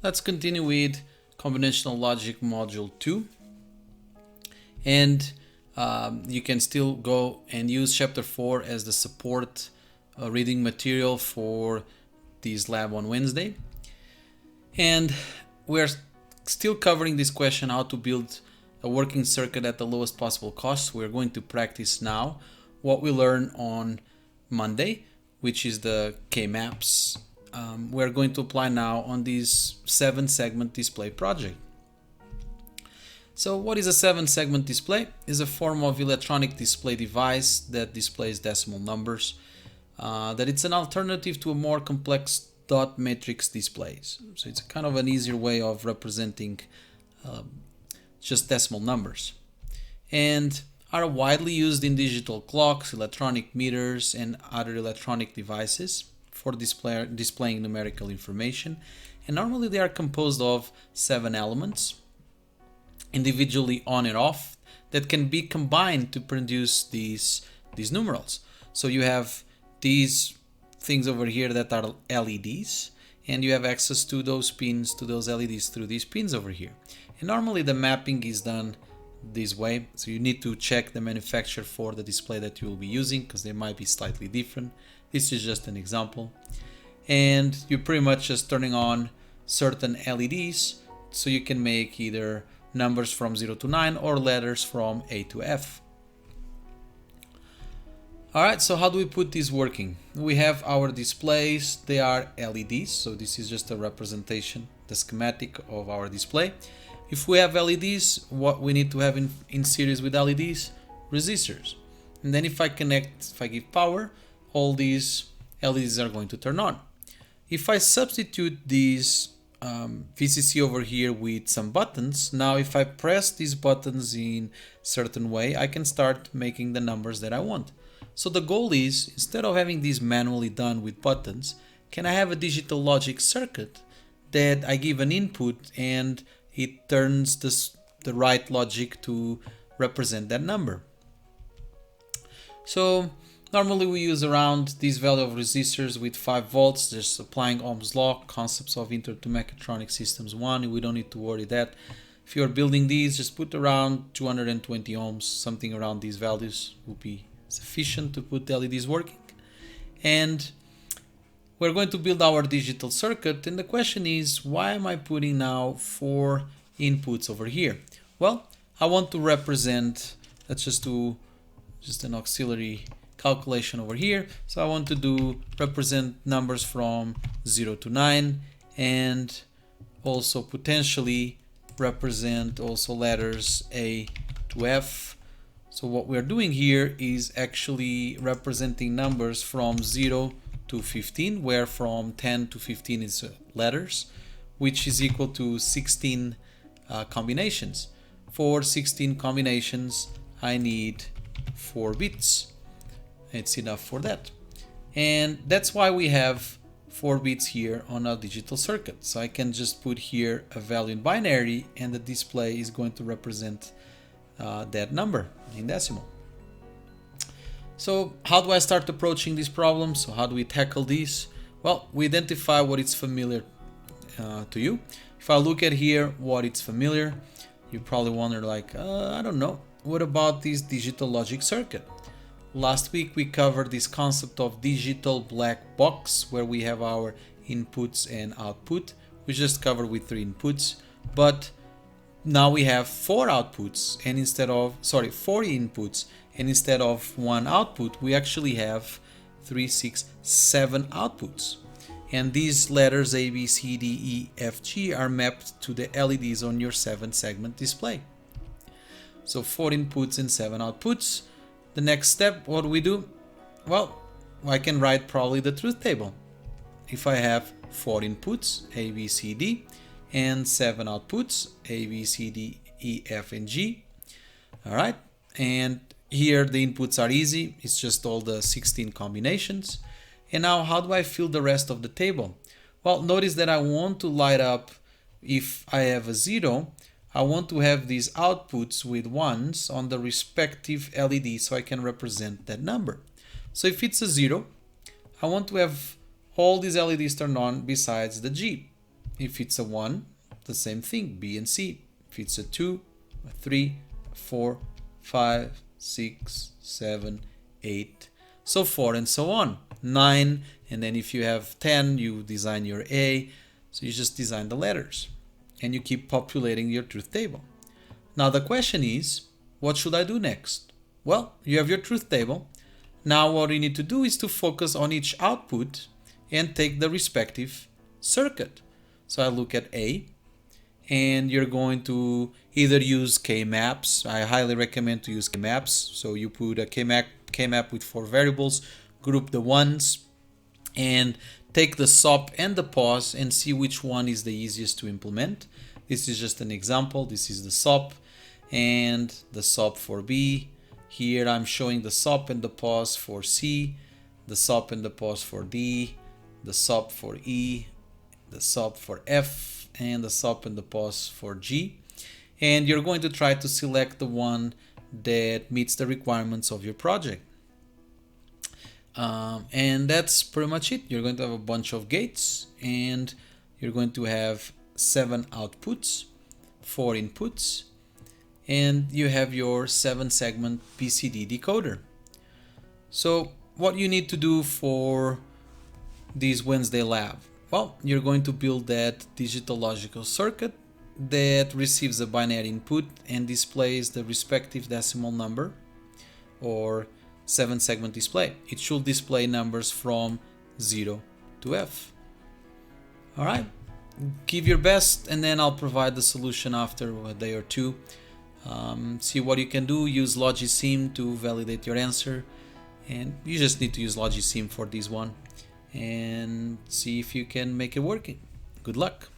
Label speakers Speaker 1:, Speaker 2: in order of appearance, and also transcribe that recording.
Speaker 1: Let's continue with combinational logic module 2. And you can still go and use chapter 4 as the support reading material for this lab on Wednesday. And we're still covering this question, how to build a working circuit at the lowest possible cost. We're going to practice now what we learned on Monday, which is the K-maps. We're going to apply now on this 7-segment display project. So what is a 7-segment display? It's a form of electronic display device that displays decimal numbers. That it's an alternative to a more complex dot matrix displays. So it's kind of an easier way of representing just decimal numbers. And are widely used in digital clocks, electronic meters, and other electronic devices for displaying numerical information. And normally they are composed of 7 elements, individually on and off, that can be combined to produce these numerals. So you have these things over here that are LEDs, and you have access to those pins, to those LEDs through these pins over here. And normally the mapping is done this way, so you need to check the manufacturer for the display that you will be using, because they might be slightly different. This is just an example. And you're pretty much just turning on certain LEDs, so you can make either numbers from 0 to 9 or letters from A to F. Alright, so how do we put this working? We have our displays, they are LEDs, so this is just a representation, the schematic of our display. If we have LEDs, what we need to have in series with LEDs? Resistors. And then if I give power, all these LEDs are going to turn on. If I substitute these VCC over here with some buttons, now if I press these buttons in certain way, I can start making the numbers that I want. So the goal is, instead of having this manually done with buttons, can I have a digital logic circuit that I give an input and it turns the right logic to represent that number. So normally we use around this value of resistors with 5 volts, just applying Ohm's law, concepts of Intro to Mechatronic Systems 1, we don't need to worry that. If you're building these, just put around 220 ohms, something around these values will be sufficient to put the LEDs working. And we're going to build our digital circuit, and the question is, why am I putting now 4 inputs over here? Well, I want to represent, let's just do an auxiliary calculation over here. So I want to represent numbers from 0 to 9, and also potentially represent also letters A to F. So what we're doing here is actually representing numbers from 0 to 15, where from 10 to 15 is letters, which is equal to 16 combinations. For 16 combinations, I need 4 bits. It's enough for that. And that's why we have 4 bits here on our digital circuit. So I can just put here a value in binary, and the display is going to represent that number in decimal. So how do I start approaching this problem? So how do we tackle this? Well, we identify what is familiar to you. If I look at here what it's familiar, you probably wonder like, I don't know, what about this digital logic circuit? Last week we covered this concept of digital black box, where we have our inputs and output. We just covered with 3 inputs, but now we have 4 outputs, and 4 inputs, and instead of 1 output, we actually have 3, 6, 7 outputs. And these letters A, B, C, D, E, F, G are mapped to the LEDs on your 7-segment display. So 4 inputs and 7 outputs. The next step, what do we do? Well, I can write probably the truth table. If I have 4 inputs, A, B, C, D, and 7 outputs, A, B, C, D, E, F, and G. Alright, and here the inputs are easy, it's just all the 16 combinations. And now how do I fill the rest of the table? Well, notice that I want to light up, if I have a 0, I want to have these outputs with 1s on the respective LED so I can represent that number. So if it's a 0, I want to have all these LEDs turned on besides the G. If it's a 1, the same thing, B and C. If it's a 2, a 3, a 4, 5, 6, 7, 8, so forth and so on. 9, and then if you have 10, you design your A. So you just design the letters and you keep populating your truth table. Now the question is, what should I do next? Well, you have your truth table. Now what you need to do is to focus on each output and take the respective circuit. So I look at A, and you're going to either use K-maps. I highly recommend to use K-maps. So you put a K-map with 4 variables, group the ones, and take the SOP and the pause and see which one is the easiest to implement. This is just an example. This is the SOP and the SOP for B. Here I'm showing the SOP and the pause for C, the SOP and the pause for D, the SOP for E, the SOP for F, and the SOP and the pause for G. And you're going to try to select the one that meets the requirements of your project. And that's pretty much it. You're going to have a bunch of gates, and you're going to have 7 outputs, 4 inputs, and you have your 7-segment BCD decoder. So what you need to do for this Wednesday lab? Well, you're going to build that digital logical circuit that receives a binary input and displays the respective decimal number or 7-segment display. It should display numbers from 0 to F. All right, give your best, and then I'll provide the solution after a day or two. See what you can do. Use Logisim to validate your answer, and you just need to use Logisim for this one and see if you can make it working. Good luck.